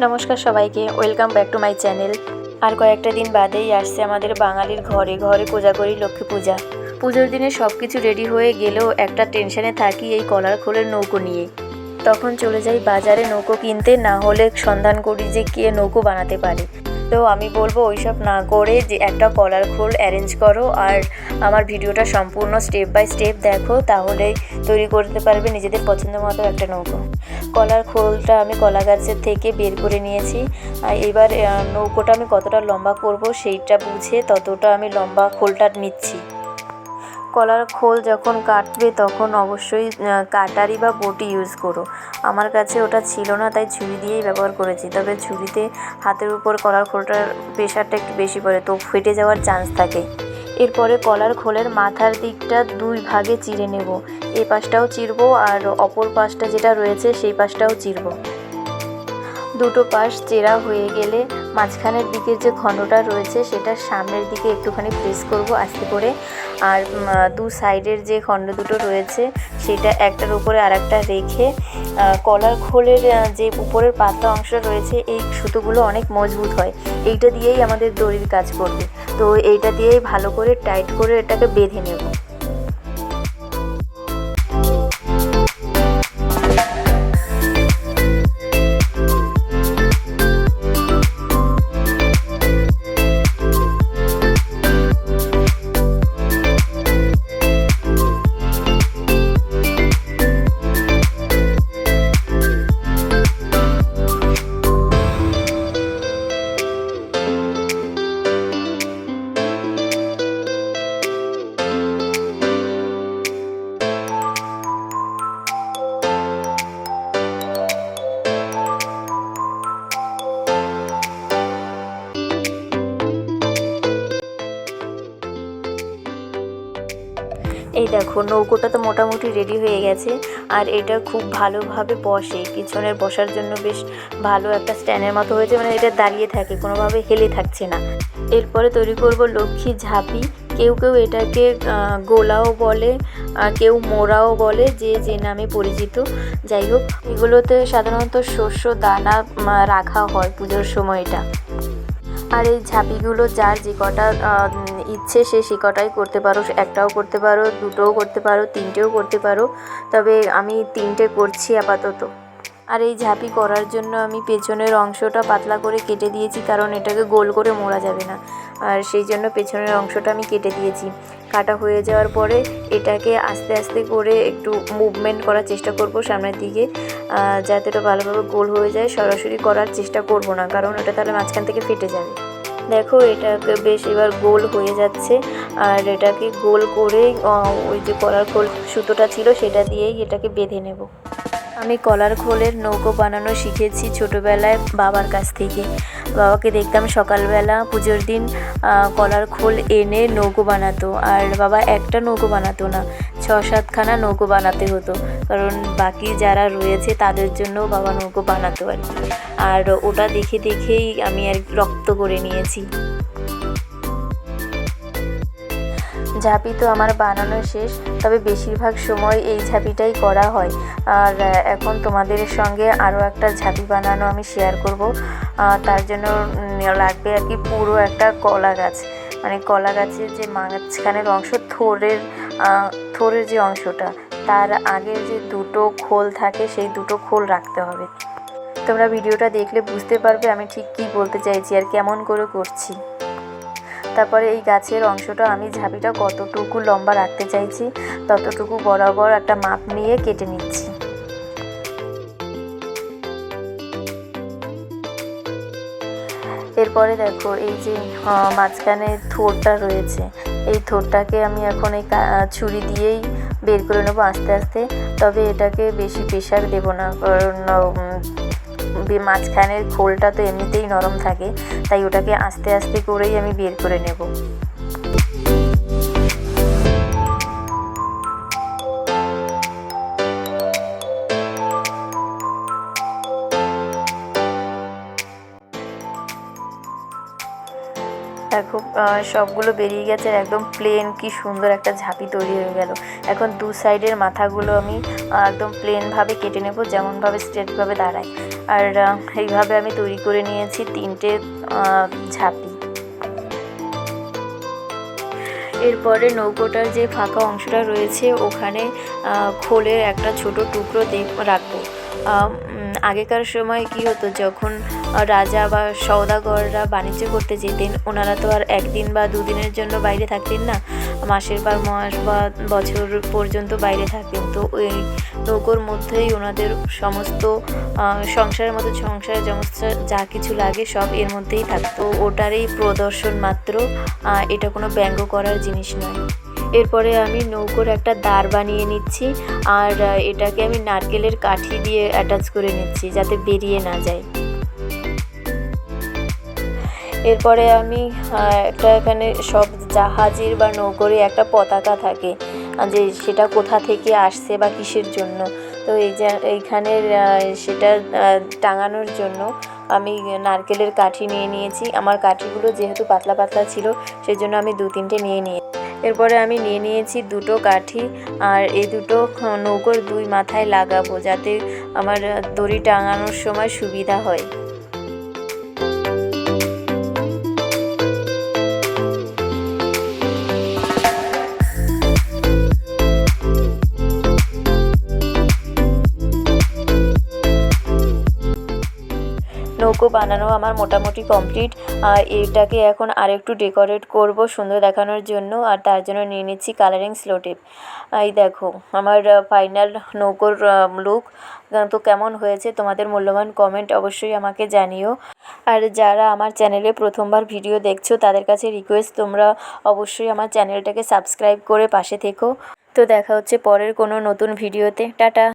নমস্কার সবাইকে, welcome back to my channel. আর কয়েকটা দিন বাদেই আসছে আমাদের বাঙালির ঘরে ঘরে কোজাগরি লক্ষ্মী পূজা। পুজোর দিনে সব কিছু রেডি হয়ে গেলেও একটা টেনশনে থাকি এই কলার খোলের নৌকো নিয়ে। তখন চলে যাই বাজারে নৌকো কিনতে, না হলে সন্ধান করি যে কে নৌকো বানাতে পারে। তো আমি বলবো ওইসব না করে যে একটা কলার খোল অ্যারেঞ্জ করো আর আমার ভিডিওটা সম্পূর্ণ স্টেপ বাই স্টেপ দেখো, তাহলেই তৈরি করতে পারবে নিজেদের পছন্দ মতো একটা নৌকো। কলার খোলটা আমি কলা গাছের থেকে বের করে নিয়েছি। এবার নৌকোটা আমি কতটা লম্বা করব সেইটা বুঝে ততটা আমি লম্বা খোলটা নিচ্ছি। কলার খোল যখন কাটবে তখন অবশ্যই কাটারি বা বটি ইউজ করো। আমার কাছে ওটা ছিল না, তাই ছুরি দিয়েই ব্যবহার করেছি। তবে ছুরিতে হাতের উপর কলার খোলটার প্রেশারটা একটু বেশি পড়ে, তো ফেটে যাওয়ার চান্স থাকে। এরপরে কলার খোলের মাথার দিকটা দুই ভাগে চিরে নেব। এই পাশটাও চিরবো আর অপর পাশটা যেটা রয়েছে সেই পাশটাও চিরবো। দুটো পাশ চেরা হয়ে গেলে মাঝখানের দিকের যে খণ্ডটা রয়েছে সেটার সামনের দিকে একটুখানি প্রেস করব আস্তে করে। আর দু সাইডের যে খণ্ড দুটো রয়েছে সেটা একটার উপরে আর একটা রেখে কলার খোলের যে উপরের পাতলা অংশটা রয়েছে এই সুতোগুলো অনেক মজবুত হয়, এইটা দিয়েই আমাদের দড়ির কাজ করবে। তো এইটা দিয়েই ভালো করে টাইট করে এটাকে বেঁধে নেব। এই দেখো নৌকোটা তো মোটামুটি রেডি হয়ে গেছে। আর এটা খুব ভালোভাবে বসে, পিছনের বসার জন্য বেশ ভালো একটা স্ট্যান্ডের মতো হয়েছে, মানে এটা দাঁড়িয়ে থাকে, কোনোভাবে হেলে থাকছে না। এরপরে তৈরি করব লক্ষ্মী ঝাঁপি। কেউ কেউ এটাকে গোলাও বলে, কেউ মোড়াও বলে, যে যে নামে পরিচিত। যাই হোক, এগুলোতে সাধারণত শস্য দানা রাখা হয় পুজোর সময়টা। আর এই ঝাঁপিগুলো যার যে কটা ইচ্ছে সে কটাই করতে পারো, একটাও করতে পারো, দুটোও করতে পারো, তিনটেও করতে পারো। তবে আমি তিনটে করছি আপাতত। আর এই ঝাঁপি করার জন্য আমি পেছনের অংশটা পাতলা করে কেটে দিয়েছি, কারণ এটাকে গোল করে মোড়া যাবে না। আর সেই জন্য পেছনের অংশটা আমি কেটে দিয়েছি। কাটা হয়ে যাওয়ার পরে এটাকে আস্তে আস্তে করে একটু মুভমেন্ট করার চেষ্টা করব সামনের দিকে, যাতে এটা ভালোভাবে গোল হয়ে যায়। সরাসরি করার চেষ্টা করব না, কারণ ওটা তাহলে মাঝখান থেকে ফেটে যাবে। দেখো এটাকে বেশ এবার গোল হয়ে যাচ্ছে। আর এটাকে গোল করে ওই যে কলার খোল সুতোটা ছিল সেটা দিয়েই এটাকে বেঁধে নেব। আমি কলার খোলের নৌকো বানানো শিখেছি ছোটোবেলায় বাবার কাছ থেকে। বাবাকে দেখতাম সকালবেলা পুজোর দিন কলার খোল এনে নৌকো বানাতো। আর বাবা একটা নৌকো বানাতো না, 6-7খানা নৌকো বানাতে হতো, কারণ বাকি যারা রয়েছে তাদের জন্য বাবা নৌকো বানাতো আর কি। আর ওটা দেখে দেখেই আমি আর রপ্ত করে নিয়েছি। ঝাঁপি তো আমার বানানো শেষ, তবে বেশিরভাগ সময় এই ঝাঁপিটাই করা হয়। আর এখন তোমাদের সঙ্গে আরও একটা ঝাঁপি বানানো আমি শেয়ার করব। তার জন্য লাগবে আর কি পুরো একটা কলা গাছ, মানে কলা গাছের যে মাঝখানের অংশ, থোরের যে অংশটা, তার আগের যে দুটো খোল থাকে সেই দুটো খোল রাখতে হবে। তোমরা ভিডিওটা দেখলে বুঝতে পারবে আমি ঠিক কী বলতে চাইছি আর কেমন করে করছি। তারপরে এই গাছের অংশটা আমি ঝাঁপিটা কতটুকু লম্বা রাখতে চাইছি ততটুকু বরাবর একটা মাপ নিয়ে কেটে নিচ্ছি। এরপরে দেখো এই যে মাঝখানে থোরটা রয়েছে, এই থোরটাকে আমি এখন এই ছুরি দিয়েই বের করে নেবো আস্তে আস্তে। তবে এটাকে বেশি প্রেশার দেবো না, কারণ মাঝখানের খোলটা তো এমনিতেই নরম থাকে, তাই ওটাকে আস্তে আস্তে করেই আমি বের করে নেব। দেখো সবগুলো বেরিয়ে গেছে, আর একদম প্লেন কি সুন্দর একটা ঝাঁপি তৈরি হয়ে গেল। এখন দু সাইডের মাথাগুলো আমি একদম প্লেনভাবে কেটে নেব, যেমনভাবে স্ট্রেটভাবে দাঁড়ায়। আর এইভাবে আমি তৈরি করে নিয়েছি 3টে ঝাঁপি। এরপরে নৌকোটার যে ফাঁকা অংশটা রয়েছে ওখানে খোলের একটা ছোট টুকরো রাখবো। আগেকার সময় কি হতো, যখন রাজা বা সওদাগররা বাণিজ্য করতে যেতেন, ওনারা তো আর একদিন বা দুদিনের জন্য বাইরে থাকতেন না, মাসের পর মাস বা বছর পর্যন্ত বাইরে থাকতেন। তো ওই নৌকোর মধ্যেই ওনাদের সমস্ত সংসারের মতো সংসারে যা কিছু লাগে সব এর মধ্যেই থাকতো। ওটারই প্রদর্শন মাত্র, এটা কোনো ব্যঙ্গ করার জিনিস নয়। এরপরে আমি নৌকোর একটা দাঁড় বানিয়ে নিচ্ছি, আর এটাকে আমি নারকেলের কাঠি দিয়ে অ্যাটাচ করে নিচ্ছি যাতে বেরিয়ে না যায়। এরপরে আমি এখানে সব জাহাজের বা নৌকোরই একটা পতাকা থাকে, যে সেটা কোথা থেকে আসছে বা কিসের জন্য। তো এইখানে সেটা টাঙানোর জন্য আমি নারকেলের কাঠি নিয়ে নিয়েছি। আমার কাঠিগুলো যেহেতু পাতলা পাতলা ছিল সেজন্য আমি 2-3টে নিয়ে নিয়েছি। এরপরে আমি নিয়ে নিয়েছি 2টো কাঠি, আর এই দুটো নৌকোর 2 মাথায় লাগাবো যাতে আমার দড়ি টাঙানোর সময় সুবিধা হয়। নৌকো বানানো আমার মোটামুটি কমপ্লিট। আর এটাকে এখন আরেকটু ডেকোরেট করব সুন্দর দেখানোর জন্য, আর তার জন্য নিয়ে নিচ্ছি কালারিং স্লো টেপ। এই দেখো আমার ফাইনাল নৌকোর লুক। তো কেমন হয়েছে তোমাদের মূল্যবান কমেন্ট অবশ্যই আমাকে জানিও। আর যারা আমার চ্যানেলে প্রথমবার ভিডিও দেখছো তাদের কাছে রিকোয়েস্ট, তোমরা অবশ্যই আমার চ্যানেলটাকে সাবস্ক্রাইব করে পাশে থেকো। তো দেখা হচ্ছে পরের কোনো নতুন ভিডিওতে। টাটা।